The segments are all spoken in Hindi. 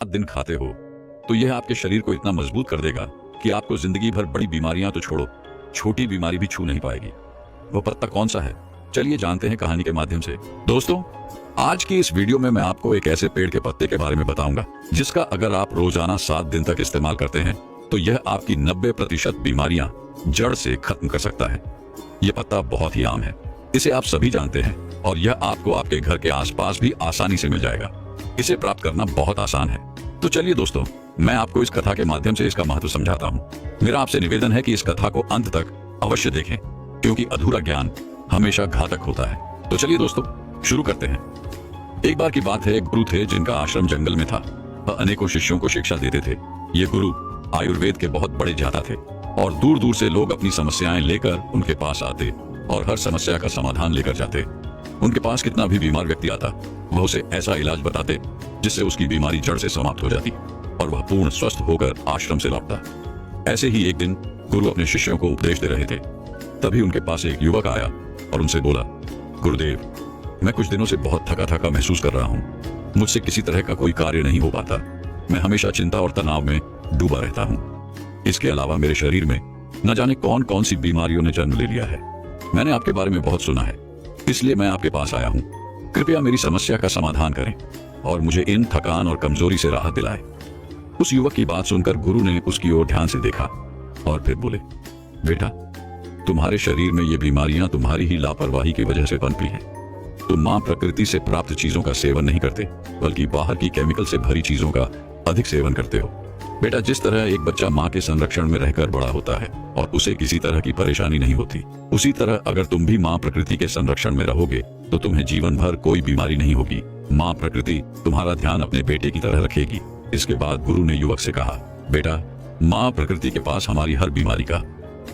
दिन खाते हो तो यह आपके शरीर को इतना मजबूत कर देगा कि आपको जिंदगी भर बड़ी बीमारियां तो छोड़ो, छोटी बीमारी भी छू नहीं पाएगी। वो पत्ता कौन सा है, चलिए जानते हैं कहानी के माध्यम से। दोस्तों, आज की इस वीडियो में मैं आपको एक ऐसे पेड़ के पत्ते के बारे में बताऊंगा जिसका अगर आप रोजाना 7 दिन तक इस्तेमाल करते हैं तो यह आपकी 90% बीमारियां जड़ से खत्म कर सकता है। यह पत्ता बहुत ही आम है, इसे आप सभी जानते हैं और यह आपको आपके घर के आसपास भी आसानी से मिल जाएगा। इसे प्राप्त करना बहुत आसान है। तो चलिए दोस्तों, मैं आपको इस कथा के माध्यम से इसका महत्व समझाता हूँ। मेरा आपसे निवेदन है कि इस कथा को अंत तक अवश्य देखें, क्योंकि अधूरा ज्ञान हमेशा घातक होता है। तो चलिए दोस्तों, शुरू करते हैं। एक बार की बात है, एक गुरु थे जिनका आश्रम जंगल में था। वह अनेकों शिष्यों को शिक्षा देते थे। ये गुरु आयुर्वेद के बहुत बड़े ज्ञाता थे और दूर दूर से लोग अपनी समस्याएं लेकर उनके पास आते और हर समस्या का समाधान लेकर जाते। उनके पास कितना भी बीमार व्यक्ति आता, वह उसे ऐसा इलाज बताते जिससे उसकी बीमारी जड़ से समाप्त हो जाती और वह पूर्ण स्वस्थ होकर आश्रम से लौटता। ऐसे ही एक दिन गुरु अपने शिष्यों को उपदेश दे रहे थे। तभी उनके पास एक युवक आया और उनसे बोला, गुरुदेव, मैं कुछ दिनों से बहुत थका थका महसूस कर रहा हूँ। मुझसे किसी तरह का कोई कार्य नहीं हो पाता। मैं हमेशा चिंता और तनाव में डूबा रहता हूँ। इसके अलावा मेरे शरीर में न जाने कौन कौन सी बीमारियों ने जन्म ले लिया है। मैंने आपके बारे में बहुत सुना है, इसलिए मैं आपके पास आया हूँ। कृपया मेरी समस्या का समाधान करें और मुझे इन थकान और कमजोरी से राहत दिलाएं। उस युवक की बात सुनकर गुरु ने उसकी ओर ध्यान से देखा और फिर बोले, बेटा, तुम्हारे शरीर में ये बीमारियां तुम्हारी ही लापरवाही की वजह से पनपी हैं। तुम मां प्रकृति से प्राप्त चीजों का सेवन नहीं करते, बल्कि बाहर की केमिकल से भरी चीजों का अधिक सेवन करते हो। बेटा, जिस तरह एक बच्चा माँ के संरक्षण में रहकर बड़ा होता है और उसे किसी तरह की परेशानी नहीं होती, उसी तरह अगर तुम भी माँ प्रकृति के संरक्षण में रहोगे तो तुम्हें जीवन भर कोई बीमारी नहीं होगी। माँ प्रकृति तुम्हारा ध्यान अपने बेटे की तरह रखेगी। इसके बाद गुरु ने युवक से कहा, बेटा, माँ प्रकृति के पास हमारी हर बीमारी का,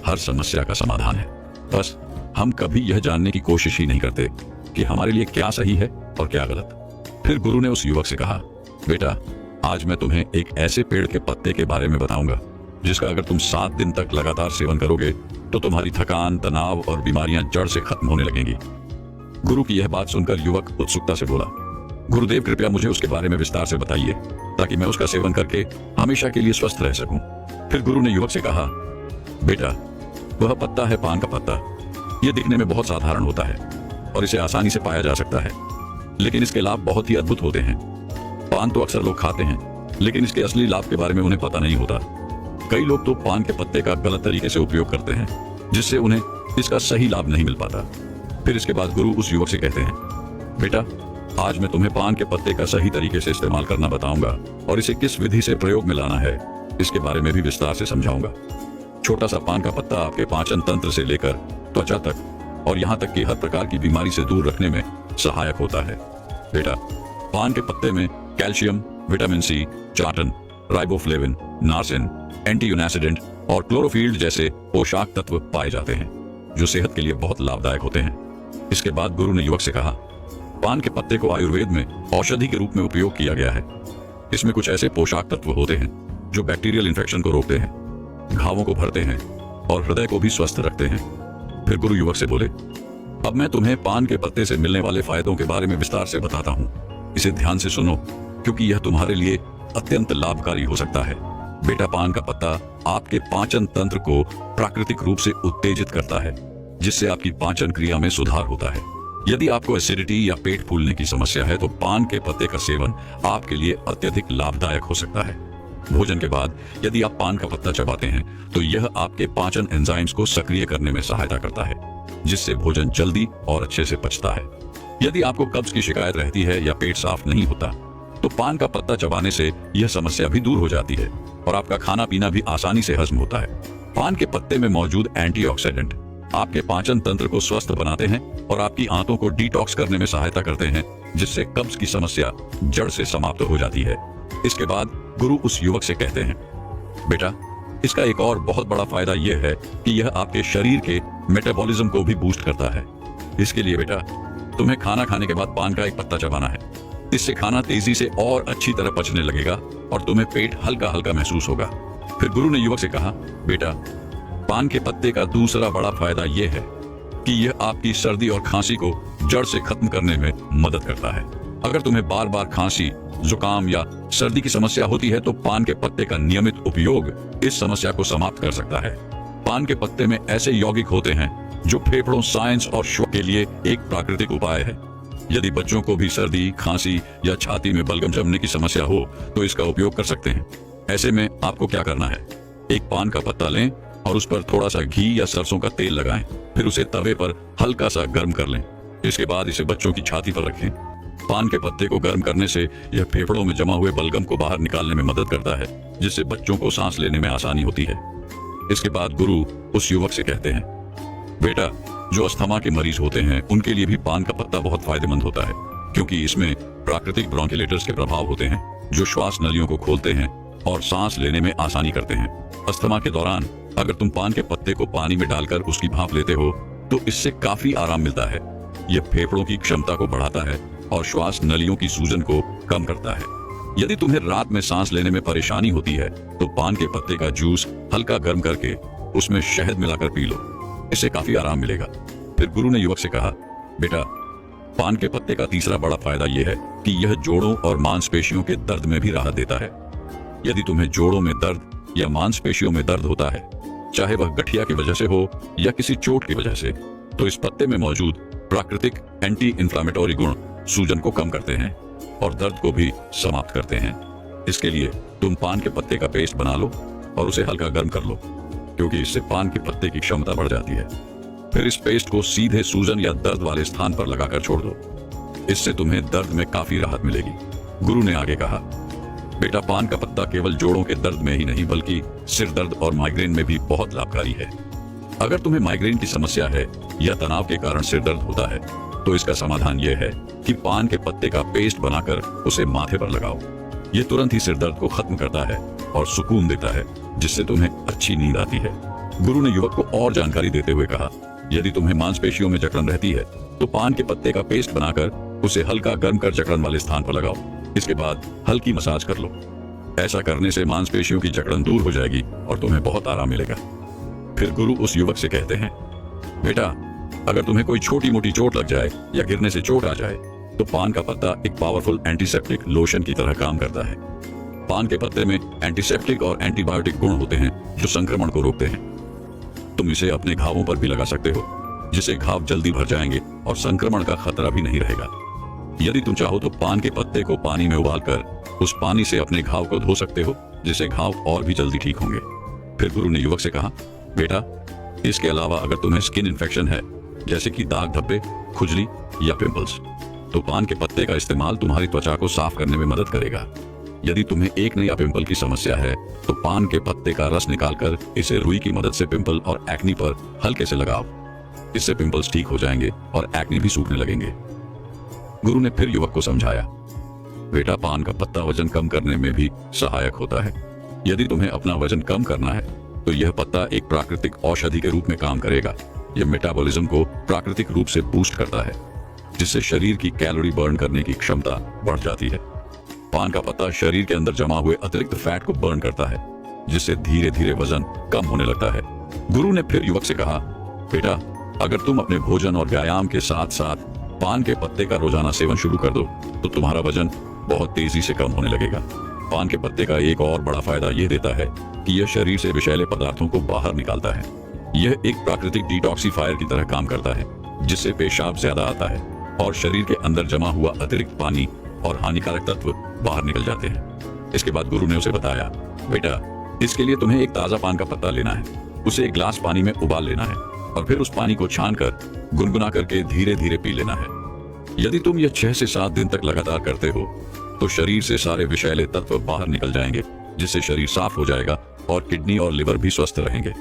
हर समस्या का समाधान है। बस हम कभी यह जानने की कोशिश ही नहीं करते कि हमारे लिए क्या सही है और क्या गलत। फिर गुरु ने उस युवक से कहा, बेटा, आज मैं तुम्हें एक ऐसे पेड़ के पत्ते के बारे में बताऊंगा जिसका अगर तुम 7 दिन तक लगातार सेवन करोगे तो तुम्हारी थकान, तनाव और बीमारियां जड़ से खत्म होने लगेंगी। गुरु की यह बात सुनकर युवक उत्सुकता से बोला, गुरुदेव, कृपया मुझे उसके बारे में विस्तार से बताइए ताकि मैं उसका सेवन करके हमेशा के लिए स्वस्थ रह सकूं। फिर गुरु ने युवक से कहा, बेटा, वह पत्ता है पान का पत्ता। यह दिखने में बहुत साधारण होता है और इसे आसानी से पाया जा सकता है, लेकिन इसके लाभ बहुत ही अद्भुत होते हैं। पान तो अक्सर लोग खाते हैं, लेकिन इसके असली लाभ के बारे में उन्हें पता नहीं होता। कई लोग तो पान के पत्ते का गलत तरीके से उपयोग करते हैं, जिससे उन्हें इसका सही लाभ नहीं मिल पाता। फिर इसके बाद गुरु उस युवक से कहते हैं, बेटा, आज मैं तुम्हें पान के पत्ते का सही तरीके से इस्तेमाल करना बताऊंगा और इसे किस विधि से प्रयोग में लाना है इसके बारे में भी विस्तार से समझाऊंगा। छोटा सा पान का पत्ता आपके पाचन तंत्र से लेकर त्वचा तक और यहाँ तक कि हर प्रकार की बीमारी से दूर रखने में सहायक होता है। बेटा, पान के पत्ते में कैल्शियम, विटामिन सी, चार्टन, राइबोफ्लेविन, नार्सिन, एंटीयूनासिडेंट और क्लोरोफिल्ड जैसे पोषक तत्व पाए जाते हैं जो सेहत के लिए बहुत लाभदायक होते हैं। इसके बाद गुरु ने युवक से कहा, पान के पत्ते को आयुर्वेद में औषधि के रूप में उपयोग किया गया है। इसमें कुछ ऐसे पोषक तत्व होते हैं जो बैक्टीरियल इन्फेक्शन को रोकते हैं, घावों को भरते हैं और हृदय को भी स्वस्थ रखते हैं। फिर गुरु युवक से बोले, अब मैं तुम्हें पान के पत्ते से मिलने वाले फायदों के बारे में विस्तार से बताता हूँ। इसे ध्यान से सुनो, क्योंकि यह तुम्हारे लिए अत्यंत लाभकारी हो सकता है। बेटा, पान का पत्ता आपके पाचन तंत्र को प्राकृतिक रूप से उत्तेजित करता है, जिससे आपकी पाचन क्रिया में सुधार होता है। यदि आपको एसिडिटी या पेट फूलने की समस्या है तो पान के पत्ते का सेवन आपके लिए अत्यधिक लाभदायक हो सकता है। भोजन के बाद यदि आप पान का पत्ता चबाते हैं तो यह आपके पाचन एंजाइम्स को सक्रिय करने में सहायता करता है, जिससे भोजन जल्दी और अच्छे से पचता है। यदि आपको कब्ज की शिकायत रहती है या पेट साफ नहीं होता तो पान का पत्ता चबाने से यह समस्या भी दूर हो जाती है और आपका खाना पीना भी आसानी से हजम होता है। पान के पत्ते में मौजूद एंटीऑक्सीडेंट आपके पाचन तंत्र को स्वस्थ बनाते हैं और आपकी आंतों को डिटॉक्स करने में सहायता करते हैं, जिससे कब्ज की समस्या जड़ से समाप्त हो जाती है। इसके बाद गुरु उस युवक से कहते हैं, बेटा, इसका एक और बहुत बड़ा फायदा यह है कि यह आपके शरीर के मेटाबॉलिज्म को भी बूस्ट करता है। इसके लिए बेटा, तुम्हें खाना खाने के बाद पान का एक पत्ता चबाना है। इससे खाना तेजी से और अच्छी तरह पचने लगेगा और तुम्हें पेट हल्का हल्का महसूस होगा। फिर गुरु ने युवक से कहा, बेटा, पान के पत्ते का दूसरा बड़ा फायदा यह है कि यह आपकी सर्दी और खांसी को जड़ से खत्म करने में मदद करता है। अगर तुम्हें बार बार खांसी, जुकाम या सर्दी की समस्या होती है तो पान के पत्ते का नियमित उपयोग इस समस्या को समाप्त कर सकता है। पान के पत्ते में ऐसे यौगिक होते हैं जो फेफड़ों, साइंस और श्वसन के लिए एक प्राकृतिक उपाय है। यदि बच्चों को भी सर्दी, खांसी या छाती में बलगम जमने की समस्या हो तो इसका उपयोग कर सकते हैं। ऐसे में आपको क्या करना है, एक पान का पत्ता लें और उस पर थोड़ा सा घी या सरसों का तेल लगाएं, फिर उसे तवे पर हल्का सा गर्म कर लें। इसके बाद इसे बच्चों की छाती पर रखें। पान के पत्ते को गर्म करने से यह फेफड़ों में जमा हुए बलगम को बाहर निकालने में मदद करता है, जिससे बच्चों को सांस लेने में आसानी होती है। इसके बाद गुरु उस युवक से कहते हैं, बेटा, जो अस्थमा के मरीज होते हैं उनके लिए भी पान का पत्ता बहुत फायदेमंद होता है, क्योंकि इसमें प्राकृतिक ब्रोंकिलेटर्स के प्रभाव होते हैं जो श्वास नलियों को खोलते हैं और सांस लेने में आसानी करते हैं। अस्थमा के दौरान अगर तुम पान के पत्ते को पानी में डालकर उसकी भाप लेते हो तो इससे काफी आराम मिलता है। यह फेफड़ों की क्षमता को बढ़ाता है और श्वास नलियों की सूजन को कम करता है। यदि तुम्हें रात में सांस लेने में परेशानी होती है तो पान के पत्ते का जूस हल्का गर्म करके उसमें शहद मिलाकर पी लो, इससे काफी आराम मिलेगा। फिर गुरु ने युवक से कहा, बेटा, पान के पत्ते का तीसरा बड़ा फायदा यह है कि यह जोड़ों और मांसपेशियों के दर्द में भी राहत देता है। यदि तुम्हें जोड़ों में दर्द या मांसपेशियों में दर्द होता है, चाहे वह गठिया की वजह से हो या किसी चोट की वजह से, तो इस पत्ते में मौजूद प्राकृतिक एंटी इंफ्लेमेटरी गुण सूजन को कम करते हैं और दर्द को भी समाप्त करते हैं। इसके लिए तुम पान के पत्ते का पेस्ट बना लो और उसे हल्का गर्म कर लो, क्योंकि इससे पान के पत्ते की क्षमता बढ़ जाती है। फिर इस पेस्ट को सीधे सूजन या दर्द वाले स्थान पर लगाकर छोड़ दो, इससे तुम्हें दर्द में काफी राहत मिलेगी। गुरु ने आगे कहा, बेटा, पान का पत्ता केवल जोड़ों के दर्द में ही नहीं बल्कि सिर दर्द और माइग्रेन में भी बहुत लाभकारी है। अगर तुम्हें माइग्रेन की समस्या है या तनाव के कारण सिर दर्द होता है तो इसका समाधान यह है कि पान के पत्ते का पेस्ट बनाकर उसे माथे पर लगाओ। यह तुरंत ही सिर दर्द को खत्म करता है और सुकून देता है, जिससे तुम्हें अच्छी नींद आती है। गुरु ने युवक को और जानकारी देते हुए कहा, यदि तुम्हें मांसपेशियों में जकड़न रहती है तो पान के पत्ते का पेस्ट बनाकर उसे हल्का गर्म कर जकड़न वाले स्थान पर लगाओ। इसके बाद हल्की मसाज कर लो। ऐसा करने से मांसपेशियों की जकड़न दूर हो जाएगी और तुम्हें बहुत आराम मिलेगा। फिर गुरु उस युवक से कहते हैं, बेटा, अगर तुम्हें कोई छोटी मोटी चोट लग जाए या गिरने से चोट आ जाए तो पान का पत्ता एक पावरफुल एंटीसेप्टिक लोशन की तरह काम करता है। पान के पत्ते में एंटीसेप्टिक और एंटीबायोटिक गुण होते हैं जो संक्रमण को रोकते हैं। तुम इसे अपने घावों पर भी लगा सकते हो, जिससे घाव जल्दी भर जाएंगे और संक्रमण का खतरा भी नहीं रहेगा। यदि तुम चाहो तो पान के पत्ते को पानी में उबालकर उस पानी से अपने घाव को धो सकते हो, जिससे घाव और भी जल्दी ठीक होंगे। फिर गुरु ने युवक से कहा, बेटा, इसके अलावा अगर तुम्हें स्किन इन्फेक्शन है, जैसे कि दाग धब्बे, खुजली या पिंपल्स, तो पान के पत्ते का इस्तेमाल तुम्हारी त्वचा को साफ करने में मदद करेगा। यदि तुम्हें एक नया पिंपल की समस्या है तो पान के पत्ते का रस निकालकर इसे रुई की मदद से पिंपल और एक्नी पर हल्के से लगाओ। इससे पिंपल्स ठीक हो जाएंगे और एक्नी भी सूखने लगेंगे। गुरु ने फिर युवक को समझाया, बेटा, पान का पत्ता वजन कम करने में भी सहायक होता है। यदि तुम्हें अपना वजन कम करना है तो यह पत्ता एक प्राकृतिक औषधि के रूप में काम करेगा। यह मेटाबॉलिज्म को प्राकृतिक रूप से बूस्ट करता है, जिससे शरीर की कैलोरी बर्न करने की क्षमता बढ़ जाती है। पान का पत्ता शरीर के अंदर जमा हुए अतिरिक्त फैट को बर्न करता है, जिससे धीरे धीरे वजन कम होने लगता है। गुरु ने फिर युवक से कहा, बेटा, अगर तुम अपने भोजन और व्यायाम के साथ साथ पान के पत्ते का रोजाना सेवन शुरू कर दो तो तुम्हारा वजन बहुत तेजी से कम होने लगेगा। पान के पत्ते का एक और बड़ा फायदा यह देता है कि यह शरीर से विषैले पदार्थों को बाहर निकालता है। यह एक प्राकृतिक डिटॉक्सिफायर की तरह काम करता है, जिससे पेशाब ज्यादा आता है और शरीर के अंदर जमा हुआ अतिरिक्त पानी और हानिकारक तत्व बाहर निकल जाते हैं। इसके बाद गुरु ने उसे बताया, बेटा, इसके लिए तुम्हें एक ताजा पान का पत्ता लेना है, उसे एक गिलास पानी में उबाल लेना है और फिर उस पानी को छानकर गुनगुना करके धीरे धीरे पी लेना है। यदि तुम यह 6 से 7 दिन तक लगातार करते हो तो शरीर से सारे विषैले तत्व बाहर निकल जाएंगे, जिससे शरीर साफ हो जाएगा और किडनी और लिवर भी स्वस्थ रहेंगे।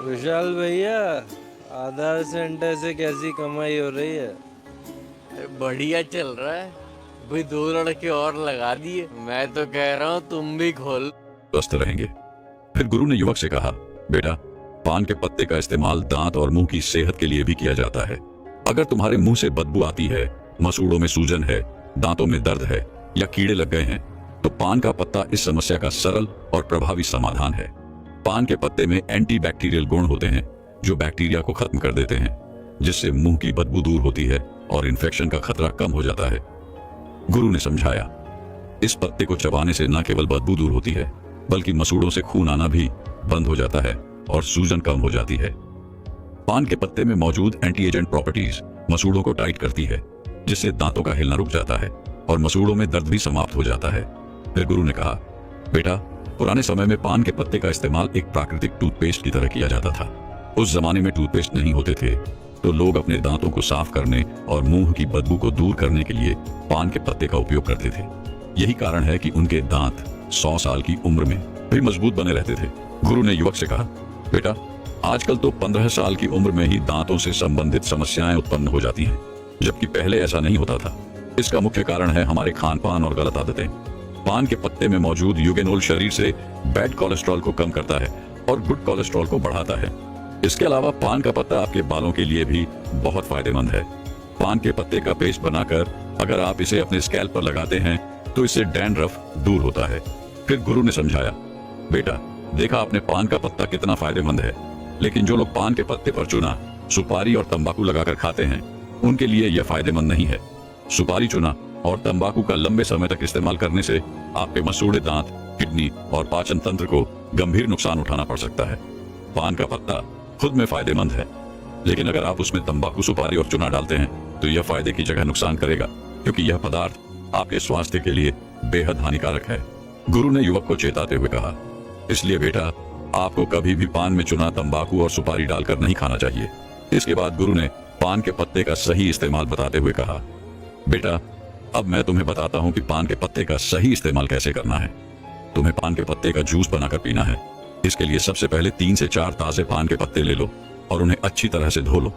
विशाल भैया, आधार सेंटर से कैसी कमाई हो रही है? बढ़िया चल रहा है भाई, 2 लड़के और लगा दिए। मैं तो कह रहा हूँ तुम भी खोल। स्वस्थ रहेंगे। फिर गुरु ने युवक से कहा, बेटा, पान के पत्ते का इस्तेमाल दांत और मुंह की सेहत के लिए भी किया जाता है। अगर तुम्हारे मुंह से बदबू आती है, मसूड़ों में सूजन है, दांतों में दर्द है या कीड़े लग गए हैं, तो पान का पत्ता इस समस्या का सरल और प्रभावी समाधान है। पान के पत्ते में एंटी बैक्टीरियल गुण होते हैं जो बैक्टीरिया को खत्म कर देते हैं। जिससे मुंह की बदबू दूर होती है और इन्फेक्शन का खतरा कम हो जाता है। गुरु ने समझाया, इस पत्ते को चबाने से न केवल बदबू दूर होती है बल्कि मसूड़ों से खून आना भी बंद हो जाता है और सूजन कम हो जाती है। पान के पत्ते में मौजूद एंटी एजेंट प्रॉपर्टीज मसूड़ों को टाइट करती है, जिससे दांतों का हिलना रुक जाता है और मसूड़ों में दर्द भी समाप्त हो जाता है। फिर गुरु ने कहा, बेटा, पुराने समय में पान के पत्ते का इस्तेमाल एक प्राकृतिक टूथपेस्ट की तरह किया जाता था। उस जमाने में टूथपेस्ट नहीं होते थे, तो लोग अपने दांतों को साफ करने और मुंह की बदबू को दूर करने के लिए पान के पत्ते का उपयोग करते थे। यही कारण है कि उनके दांत 100 साल की उम्र में भी मजबूत बने रहते थे। गुरु ने युवक से कहा, बेटा, आजकल तो 15 साल की उम्र में ही दांतों से संबंधित समस्याएं उत्पन्न हो जाती हैं, जबकि पहले ऐसा नहीं होता था। इसका मुख्य कारण है हमारे खान पान और गलत आदतें। पान के पत्ते में मौजूद यूगेनोल शरीर से बैड कोलेस्ट्रॉल को कम करता है और गुड कोलेस्ट्रॉल को बढ़ाता है। इसके अलावा पान का पत्ता आपके बालों के लिए भी बहुत फायदेमंद है। पान के पत्ते का पेस्ट बनाकर अगर आप इसे अपने स्कैल्प पर लगाते हैं तो इससे डैंड्रफ दूर होता है। फिर गुरु ने समझाया, बेटा, देखा आपने पान का पत्ता कितना फायदेमंद है, लेकिन जो लोग पान के पत्ते पर चूना, सुपारी और तंबाकू लगाकर खाते हैं उनके लिए यह फायदेमंद नहीं है। सुपारी, चूना और तंबाकू का लंबे समय तक इस्तेमाल करने से आपके मसूड़े दांत, किडनी और पाचन तंत्र को गंभीर नुकसान उठाना पड़ सकता है। पान का पत्ता खुद में फायदेमंद है, लेकिन अगर आप उसमें तंबाकू, सुपारी और चूना डालते हैं तो यह फायदे की जगह नुकसान करेगा, क्योंकि यह पदार्थ आपके स्वास्थ्य के लिए बेहद हानिकारक है। गुरु ने युवक को चेताते हुए कहा, इसलिए बेटा, आपको कभी भी पान में चूना, तंबाकू और सुपारी डालकर नहीं खाना चाहिए। इसके बाद गुरु ने पान के पत्ते का सही इस्तेमाल बताते हुए कहा, बेटा, अब मैं तुम्हें बताता हूँ कि पान के पत्ते का सही इस्तेमाल कैसे करना है। तुम्हें पान के पत्ते का जूस बनाकर पीना है। इसके लिए सबसे पहले 3 से 4 ताजे पान के पत्ते ले लो और उन्हें अच्छी तरह से धो लो।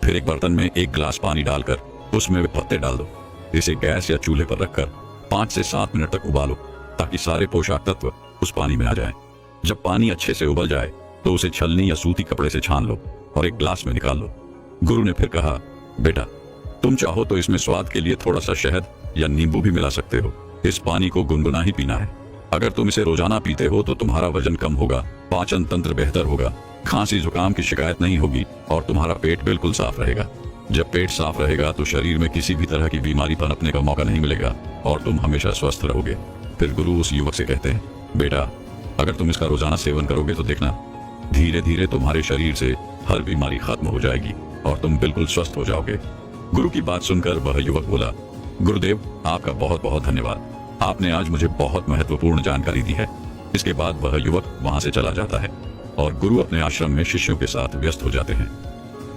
फिर एक बर्तन में 1 गिलास पानी डालकर उसमें वे पत्ते डाल दो। इसे गैस या चूल्हे पर रखकर 5 से 7 मिनट तक उबालो, ताकि सारे पोषक तत्व उस पानी में आ जाएं। जब पानी अच्छे से उबल जाए तो उसे छलनी या सूती कपड़े से छान लो और एक ग्लास में निकाल लो। गुरु ने फिर कहा, बेटा, तुम चाहो तो इसमें स्वाद के लिए थोड़ा सा शहद या नींबू भी मिला सकते हो। इस पानी को गुनगुना ही पीना है। अगर तुम इसे रोजाना पीते हो तो तुम्हारा वजन कम होगा, पाचन तंत्र बेहतर होगा, खांसी जुकाम की शिकायत नहीं होगी और तुम्हारा पेट बिल्कुल साफ रहेगा। जब पेट साफ रहेगा तो शरीर में किसी भी तरह की बीमारी पनपने का मौका नहीं मिलेगा और तुम हमेशा स्वस्थ रहोगे। फिर गुरु उस युवक से कहते हैं, बेटा, अगर तुम इसका रोजाना सेवन करोगे तो देखना, धीरे धीरे तुम्हारे शरीर से हर बीमारी खत्म हो जाएगी और तुम बिल्कुल स्वस्थ हो जाओगे। गुरु की बात सुनकर वह युवक बोला, गुरुदेव, आपका बहुत बहुत धन्यवाद। आपने आज मुझे बहुत महत्वपूर्ण जानकारी दी है। इसके बाद वह युवक वहां से चला जाता है और गुरु अपने आश्रम में शिष्यों के साथ व्यस्त हो जाते हैं।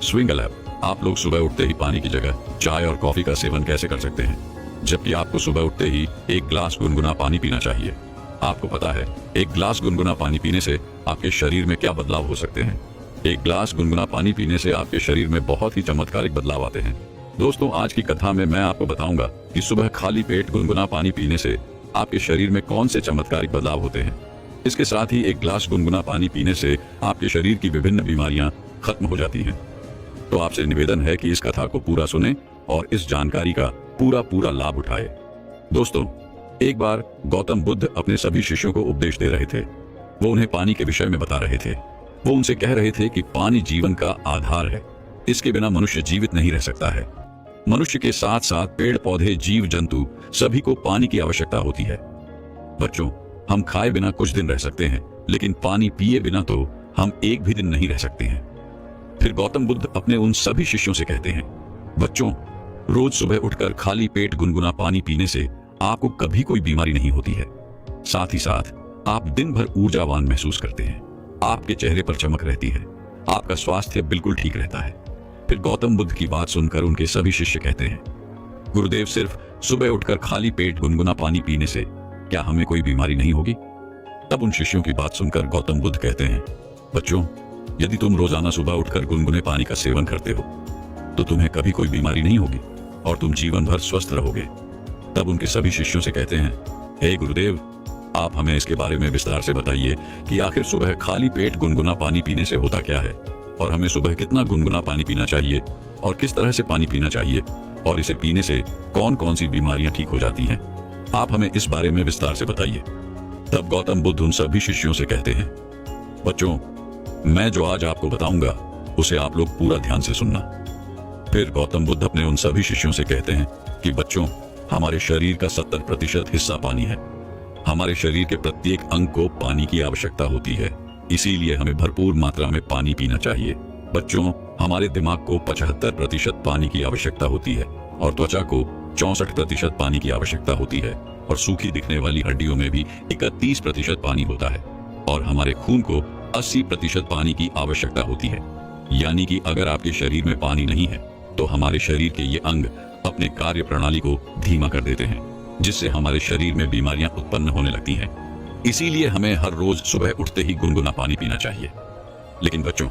स्विंग लैब, आप लोग सुबह उठते ही पानी की जगह चाय और कॉफी का सेवन कैसे कर सकते हैं, जबकि आपको सुबह उठते ही 1 गिलास गुनगुना पानी पीना चाहिए। आपको पता है 1 गिलास गुनगुना पानी पीने से आपके शरीर में क्या बदलाव हो सकते हैं। 1 गिलास गुनगुना पानी पीने से आपके शरीर में बहुत ही चमत्कारिक बदलाव आते हैं। दोस्तों, आज की कथा में मैं आपको बताऊंगा कि सुबह खाली पेट गुनगुना पानी पीने से आपके शरीर में कौन से चमत्कारिक बदलाव होते हैं। इसके साथ ही 1 गिलास गुनगुना पानी पीने से आपके शरीर की विभिन्न बीमारियां खत्म हो जाती हैं। तो आपसे निवेदन है कि इस कथा को पूरा सुने और इस जानकारी का पूरा लाभ उठाए। दोस्तों, एक बार गौतम बुद्ध अपने सभी शिष्यों को उपदेश दे रहे थे। वो उन्हें पानी के विषय में बता रहे थे। वो उनसे कह रहे थे कि पानी जीवन का आधार है। इसके बिना मनुष्य जीवित नहीं रह सकता है। मनुष्य के साथ साथ पेड़ पौधे, जीव जंतु सभी को पानी की आवश्यकता होती है। बच्चों, हम खाए बिना कुछ दिन रह सकते हैं, लेकिन पानी पिए बिना तो हम एक भी दिन नहीं रह सकते हैं। फिर गौतम बुद्ध अपने उन सभी शिष्यों से कहते हैं, बच्चों, रोज सुबह उठकर खाली पेट गुनगुना पानी पीने से आपको कभी कोई बीमारी नहीं होती है। साथ ही साथ आप दिन भर ऊर्जावान महसूस करते हैं। आपके चेहरे पर चमक रहती है। आपका स्वास्थ्य बिल्कुल ठीक रहता है। फिर गौतम बुद्ध की बात सुनकर उनके सभी शिष्य कहते हैं, गुरुदेव, सिर्फ सुबह उठकर खाली पेट गुनगुना पानी पीने से क्या हमें कोई बीमारी नहीं होगी? तब उन शिष्यों की बात सुनकर गौतम बुद्ध कहते हैं, बच्चों, यदि तुम रोजाना सुबह उठकर गुनगुने पानी का सेवन करते हो तो तुम्हें कभी कोई बीमारी नहीं होगी और तुम जीवन भर स्वस्थ रहोगे। तब उनके सभी शिष्यों से कहते हैं, हे गुरुदेव, आप हमें इसके बारे में विस्तार से बताइए कि आखिर सुबह खाली पेट गुनगुना पानी पीने से होता क्या है और हमें सुबह कितना गुनगुना पानी पीना चाहिए और किस तरह से पानी पीना चाहिए और इसे पीने से कौन कौन सी बीमारियां ठीक हो जाती हैं। आप हमें इस बारे में विस्तार से बताइए। तब गौतम बुद्ध उन सभी शिष्यों से कहते हैं, बच्चों, मैं जो आज आपको बताऊंगा उसे आप लोग पूरा ध्यान से सुनना। फिर गौतम बुद्ध अपने उन सभी शिष्यों से कहते हैं कि बच्चों, हमारे शरीर का 70% हिस्सा पानी है। हमारे शरीर के प्रत्येक अंग को पानी की आवश्यकता होती है, इसीलिए हमें भरपूर मात्रा में पानी पीना चाहिए। बच्चों, हमारे दिमाग को 75% पानी की आवश्यकता होती है और त्वचा को 64% पानी की आवश्यकता होती है और सूखी दिखने वाली हड्डियों में भी 31% पानी होता है और हमारे खून को 80% पानी की आवश्यकता होती है। यानी कि अगर आपके शरीर में पानी नहीं है तो हमारे शरीर के ये अंग अपने कार्य प्रणाली को धीमा कर देते हैं, जिससे हमारे शरीर में बीमारियां उत्पन्न होने लगती हैं। इसीलिए हमें हर रोज सुबह उठते ही गुनगुना पानी पीना चाहिए। लेकिन बच्चों,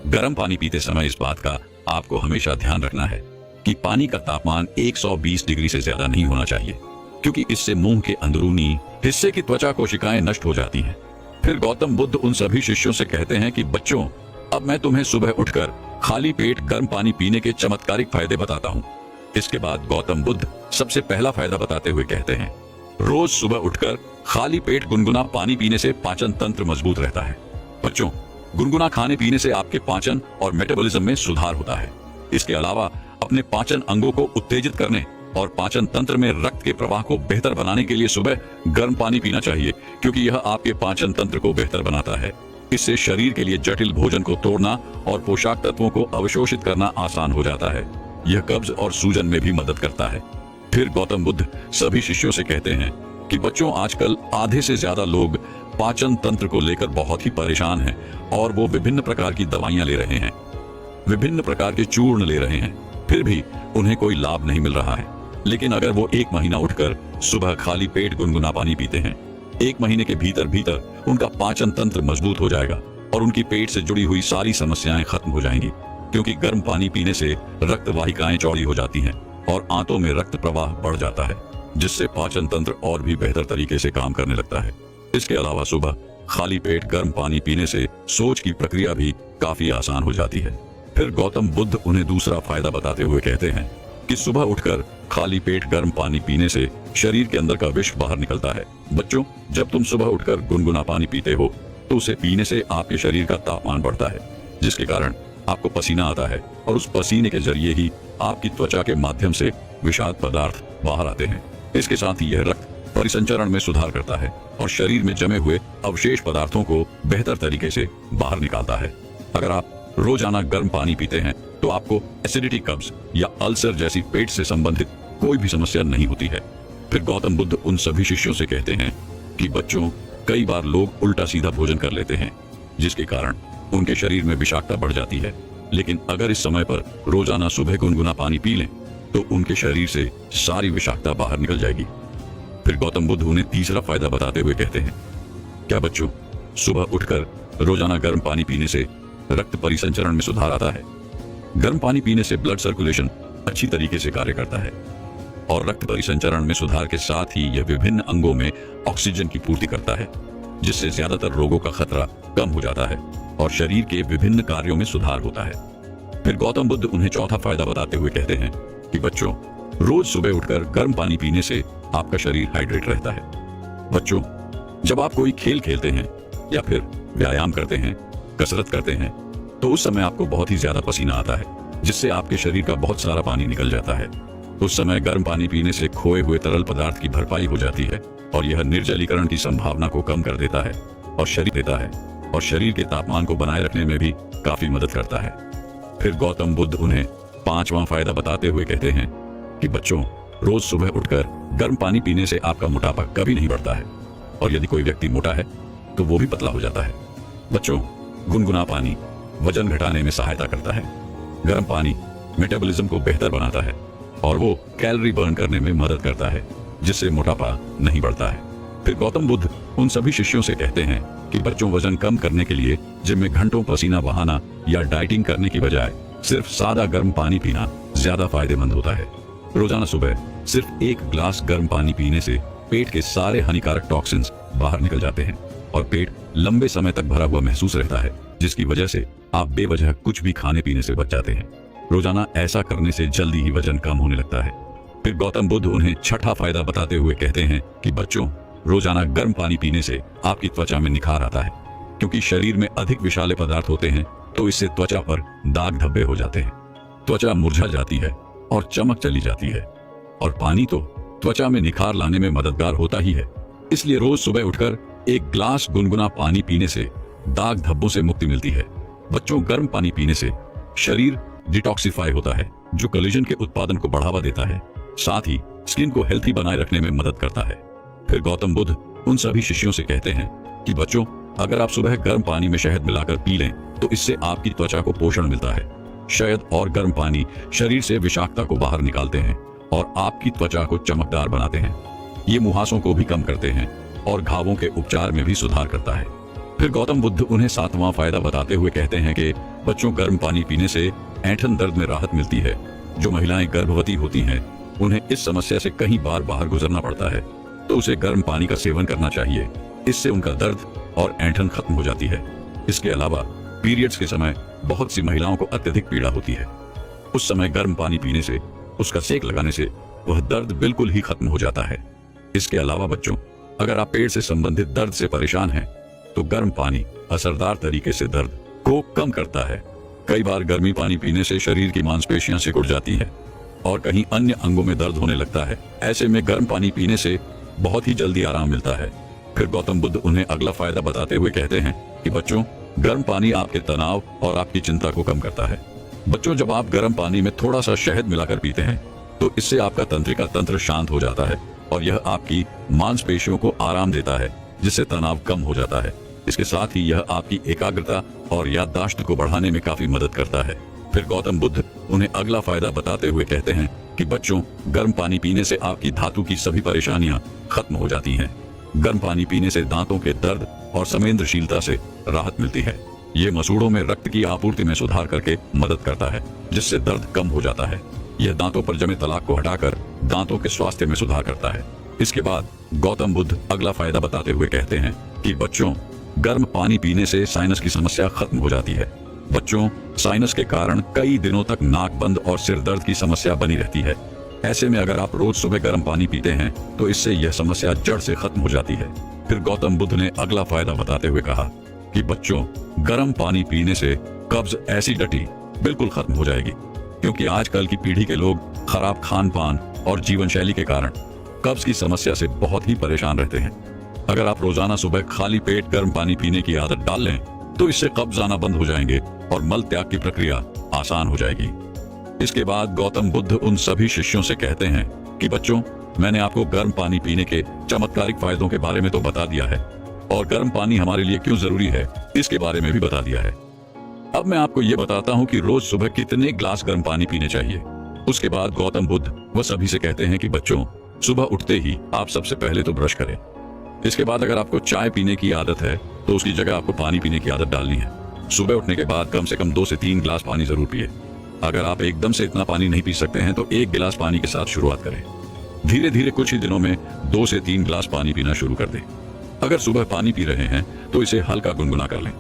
गर्म पानी पीते समय इस बात का आपको हमेशा ध्यान रखना है कि पानी का तापमान 120 डिग्री से ज्यादा नहीं होना चाहिए, क्योंकि इससे मुंह के अंदरूनी हिस्से की त्वचा कोशिकाएं नष्ट हो जाती हैं। फिर गौतम बुद्ध उन सभी शिष्यों से कहते हैं कि बच्चों, अब मैं तुम्हें सुबह उठकर खाली पेट गर्म पानी पीने के चमत्कारिक फायदे बताता हूँ। इसके बाद गौतम बुद्ध सबसे पहला फायदा बताते हुए कहते हैं, रोज सुबह उठकर खाली पेट गुनगुना पानी पीने से पाचन तंत्र मजबूत रहता है। बच्चों, गुनगुना खाने पीने से आपके पाचन और मेटाबॉलिज्म में सुधार होता है। इसके अलावा अपने पाचन अंगों को उत्तेजित करने और पाचन तंत्र में रक्त के प्रवाह को बेहतर बनाने के लिए सुबह गर्म पानी पीना चाहिए, क्योंकि यह आपके पाचन तंत्र को बेहतर बनाता है। इससे शरीर के लिए जटिल भोजन को तोड़ना और पोषक तत्वों को अवशोषित करना आसान हो जाता है। यह कब्ज और सूजन में भी मदद करता है। फिर गौतम बुद्ध सभी शिष्यों से कहते हैं कि बच्चों, आजकल आधे से ज्यादा लोग पाचन तंत्र को लेकर बहुत ही परेशान हैं और वो विभिन्न प्रकार की दवाइयां ले रहे हैं, विभिन्न प्रकार के चूर्ण ले रहे हैं, फिर भी उन्हें कोई लाभ नहीं मिल रहा है। लेकिन अगर वो 1 महीना उठकर सुबह खाली पेट गुनगुना पानी पीते हैं, 1 महीने के भीतर भीतर उनका पाचन तंत्र मजबूत हो जाएगा और उनकी पेट से जुड़ी हुई सारी समस्याएं खत्म हो जाएंगी, क्योंकि गर्म पानी पीने से रक्त वाहिकाएं चौड़ी हो जाती हैं और आंतों में रक्त प्रवाह बढ़ जाता है, जिससे पाचन तंत्र और भी बेहतर तरीके से काम करने लगता है। इसके अलावा सुबह खाली पेट गर्म पानी पीने से सोच की प्रक्रिया भी काफी आसान हो जाती है। फिर गौतम बुद्ध उन्हें दूसरा फायदा बताते हुए कहते हैं कि सुबह उठकर खाली पेट गर्म पानी पीने से शरीर के अंदर का विष बाहर निकलता है। बच्चों, जब तुम सुबह उठकर गुनगुना पानी पीते हो तो उसे पीने से आपके शरीर का तापमान बढ़ता है, जिसके कारण आपको पसीना आता है और उस पसीने के जरिए ही आपकी त्वचा के माध्यम से विषाक्त पदार्थ बाहर आते हैं। इसके साथ ही यह रक्त परिसंचरण में सुधार करता है और शरीर में जमे हुए अवशेष पदार्थों को बेहतर तरीके से बाहर निकालता है। अगर आप रोजाना गर्म पानी पीते हैं तो आपको एसिडिटी, कब्ज या अल्सर जैसी पेट से संबंधित कोई भी समस्या नहीं होती है। फिर गौतम बुद्ध उन सभी शिष्यों से कहते हैं कि बच्चों, कई बार लोग उल्टा सीधा भोजन कर लेते हैं, जिसके कारण उनके शरीर में विषाक्तता बढ़ जाती है। लेकिन अगर इस समय पर रोजाना सुबह गुनगुना पानी पी लें तो उनके शरीर से सारी विषाक्तता बाहर निकल जाएगी। फिर गौतम बुद्ध उन्हें तीसरा फायदा बताते हुए कहते हैं, क्या बच्चों, सुबह उठकर रोजाना गर्म पानी पीने से रक्त परिसंचरण में सुधार आता है। गर्म पानी पीने से ब्लड सर्कुलेशन अच्छी तरीके से कार्य करता है और रक्त परिसंचरण में सुधार के साथ ही यह विभिन्न अंगों में ऑक्सीजन की पूर्ति करता है, जिससे ज्यादातर रोगों का खतरा कम हो जाता है और शरीर के विभिन्न कार्यों में सुधार होता है। फिर गौतम बुद्ध उन्हें चौथा फायदा बताते हुए कहते हैं कि बच्चों, रोज सुबह उठकर गर्म पानी पीने से आपका शरीर हाइड्रेट रहता है। बच्चों, जब आप कोई खेल खेलते हैं या फिर व्यायाम करते हैं, कसरत करते हैं, तो उस समय आपको बहुत ही ज्यादा पसीना आता है, जिससे आपके शरीर का बहुत सारा पानी निकल जाता है। उस समय गर्म पानी पीने से खोए हुए तरल पदार्थ की भरपाई हो जाती है और यह निर्जलीकरण की संभावना को कम कर देता है और शरीर के तापमान को बनाए रखने में भी काफी मदद करता है। फिर गौतम बुद्ध उन्हें पांचवा फायदा बताते हुए कहते हैं कि बच्चों, रोज सुबह उठकर गर्म पानी पीने से आपका मोटापा कभी नहीं बढ़ता है और यदि कोई व्यक्ति मोटा है तो वो भी पतला हो जाता है। बच्चों, गुनगुना पानी वजन घटाने में सहायता करता है। गर्म पानी मेटाबॉलिज्म को बेहतर बनाता है और वो कैलोरी बर्न करने में मदद करता है, जिससे मोटापा नहीं बढ़ता है। फिर गौतम बुद्ध उन सभी शिष्यों से कहते हैं कि बच्चों, वजन कम करने के लिए जिम में घंटों पसीना बहाना या डाइटिंग करने की बजाय सिर्फ सादा गर्म पानी पीना ज्यादा फायदेमंद होता है। रोजाना सुबह सिर्फ 1 ग्लास गर्म पानी पीने से पेट के सारे हानिकारक टॉक्सिन्स बाहर निकल जाते हैं और पेट लंबे समय तक भरा हुआ महसूस रहता है, जिसकी वजह से आप बेवजह कुछ भी खाने पीने से बच जाते हैं। रोजाना ऐसा करने से जल्दी ही वजन कम होने लगता है। फिर गौतम बुद्ध उन्हें छठा फायदा बताते हुए कहते हैं कि बच्चों, रोजाना गर्म पानी पीने से आपकी त्वचा में निखार आता है, क्योंकि शरीर में अधिक विषैले पदार्थ होते हैं तो इससे त्वचा पर दाग धब्बे हो जाते हैं। त्वचा मुरझा जाती है और चमक चली जाती है। और पानी तो त्वचा में निखार लाने में मददगार होता ही है। इसलिए रोज सुबह उठकर एक ग्लास गुनगुना पानी पीने से दाग धब्बों से मुक्ति मिलती है। बच्चों, गर्म पानी पीने से शरीर डिटॉक्सिफाई होता है, जो कोलेजन के उत्पादन को बढ़ावा देता है, साथ ही स्किन को हेल्थी बनाए रखने में मदद करता है। फिर गौतम बुद्ध उन सभी शिष्यों से कहते हैं कि बच्चों, अगर आप सुबह गर्म पानी में शहद मिलाकर पी लें तो इससे आपकी त्वचा को पोषण मिलता है। शहद और गर्म पानी शरीर से विषाक्तता को बाहर निकालते हैं और आपकी त्वचा को चमकदार बनाते हैं। ये मुहासों को भी कम करते हैं और घावों के उपचार में भी सुधार करता है। फिर गौतम बुद्ध उन्हें 7वां फायदा बताते हुए कहते हैं कि बच्चों, गर्म पानी पीने से ऐंठन दर्द में राहत मिलती है। जो महिलाएं गर्भवती होती हैं उन्हें इस समस्या से कई बार बाहर गुजरना पड़ता है, तो उसे गर्म पानी का सेवन करना चाहिए। इससे उनका दर्द और ऐंठन खत्म हो जाती है। इसके अलावा पीरियड्स के समय बहुत सी महिलाओं को अत्यधिक पीड़ा होती है। उस समय गर्म पानी पीने से, उसका सेक लगाने से वह दर्द बिल्कुल ही खत्म हो जाता है। इसके अलावा बच्चों, अगर आप पेट से संबंधित दर्द से परेशान हैं तो गर्म पानी असरदार तरीके से दर्द को कम करता है। कई बार गर्मी पानी पीने से शरीर की मांसपेशियां सिकुड़ जाती है और कहीं अन्य अंगों में दर्द होने लगता है। ऐसे में गर्म पानी पीने से बहुत ही जल्दी आराम मिलता है। फिर गौतम बुद्ध उन्हें अगला फायदा बताते हुए कहते हैं कि बच्चों, गर्म पानी आपके तनाव और आपकी चिंता को कम करता है। बच्चों, जब आप गर्म पानी में थोड़ा सा शहद मिलाकर पीते हैं तो इससे आपका तंत्रिका तंत्र शांत हो जाता है और यह आपकी मांसपेशियों को आराम देता है, जिससे तनाव कम हो जाता है। इसके साथ ही यह आपकी एकाग्रता और याददाश्त को बढ़ाने में काफी मदद करता है। फिर गौतम बुद्ध उन्हें अगला फायदा बताते हुए कहते हैं कि बच्चों, गर्म पानी पीने से आपकी धातु की सभी परेशानियां खत्म हो जाती हैं। गर्म पानी पीने से दांतों के दर्द और संवेदनशीलता से राहत मिलती है। ये मसूड़ों में रक्त की आपूर्ति में सुधार करके मदद करता है, जिससे दर्द कम हो जाता है। यह दांतों पर जमे तलाक को हटाकर दांतों के स्वास्थ्य में सुधार करता है। इसके बाद गौतम बुद्ध अगला फायदा बताते हुए कहते हैं कि बच्चों, गर्म पानी पीने से साइनस की समस्या खत्म हो जाती है। बच्चों, साइनस के कारण कई दिनों तक नाक बंद और सिर दर्द की समस्या बनी रहती है। ऐसे में अगर आप रोज सुबह गर्म पानी पीते हैं तो इससे यह समस्या जड़ से खत्म हो जाती है। फिर गौतम बुद्ध ने अगला फायदा बताते हुए कहा कि बच्चों, गर्म पानी पीने से कब्ज, एसिडिटी बिल्कुल खत्म हो जाएगी, क्योंकि आजकल की पीढ़ी के लोग खराब खान पान और जीवन शैली के कारण कब्ज की समस्या से बहुत ही परेशान रहते हैं। अगर आप रोजाना सुबह खाली पेट गर्म पानी पीने की आदत डाल लें तो इससे कब्ज आना बंद हो जाएंगे और मल त्याग की प्रक्रिया आसान हो जाएगी। इसके बाद गौतम बुद्ध उन सभी शिष्यों से कहते हैं कि बच्चों, मैंने आपको गर्म पानी पीने के चमत्कारिक फायदों के बारे में तो बता दिया है और गर्म पानी हमारे लिए क्यों जरूरी है इसके बारे में भी बता दिया है। अब मैं आपको ये बताता हूँ कि रोज सुबह कितने ग्लास गर्म पानी पीने चाहिए। उसके बाद गौतम बुद्ध वह सभी से कहते हैं कि बच्चों, सुबह उठते ही आप सबसे पहले तो ब्रश करें। इसके बाद अगर आपको चाय पीने की आदत है तो उसकी जगह आपको पानी पीने की आदत डालनी है। सुबह उठने के बाद कम से कम 2 से 3 गिलास पानी जरूर पिए। अगर आप एकदम से इतना पानी नहीं पी सकते हैं तो 1 गिलास पानी के साथ शुरुआत करें। धीरे धीरे कुछ ही दिनों में 2 से 3 गिलास पानी पीना शुरू कर दें। अगर सुबह पानी पी रहे हैं तो इसे हल्का गुनगुना कर लें।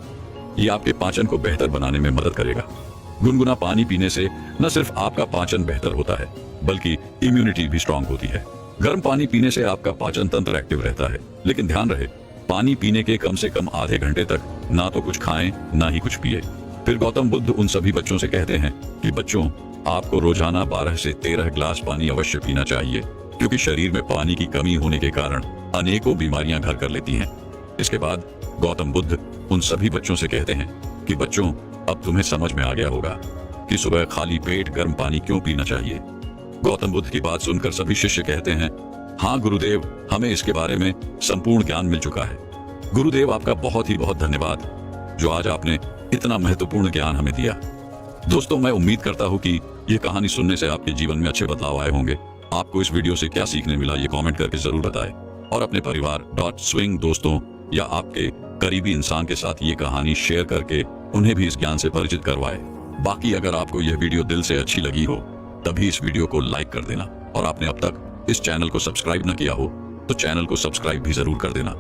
ये आपके पाचन को बेहतर बनाने में मदद करेगा। गुनगुना पानी पीने से न सिर्फ आपका पाचन बेहतर होता है बल्कि इम्यूनिटी भी स्ट्रांग होती है। गर्म पानी पीने से आपका पाचन तंत्र एक्टिव रहता है, लेकिन ध्यान रहे, पानी पीने के कम से कम आधे घंटे तक ना तो कुछ खाएं ना ही कुछ पिए। फिर गौतम बुद्ध उन सभी बच्चों से कहते हैं कि बच्चों, आपको रोजाना 12 से 13 गिलास पानी अवश्य पीना चाहिए, क्योंकि शरीर में पानी की कमी होने के कारण अनेकों बीमारियां घर कर लेती हैं। इसके बाद गौतम बुद्ध उन सभी बच्चों से कहते हैं कि बच्चों, अब तुम्हें समझ में आ गया होगा कि सुबह खाली पेट गर्म पानी क्यों पीना चाहिए। गौतम बुद्ध की बात सुनकर सभी शिष्य कहते हैं, हाँ गुरुदेव, हमें इसके बारे में संपूर्ण ज्ञान मिल चुका है। गुरुदेव, आपका बहुत ही बहुत धन्यवाद जो आज आपने इतना महत्वपूर्ण ज्ञान हमें दिया। दोस्तों, मैं उम्मीद करता हूँ कि ये कहानी सुनने से आपके जीवन में अच्छे बदलाव आए होंगे। आपको इस वीडियो से क्या सीखने मिला ये कमेंट करके जरूर बताएं और अपने परिवार .swing दोस्तों या आपके करीबी इंसान के साथ ये कहानी शेयर करके उन्हें भी इस ज्ञान से परिचित करवाएं। बाकी अगर आपको यह वीडियो दिल से अच्छी लगी हो तभी इस वीडियो को लाइक कर देना और आपने अब तक इस चैनल को सब्सक्राइब न किया हो तो चैनल को सब्सक्राइब भी जरूर कर देना।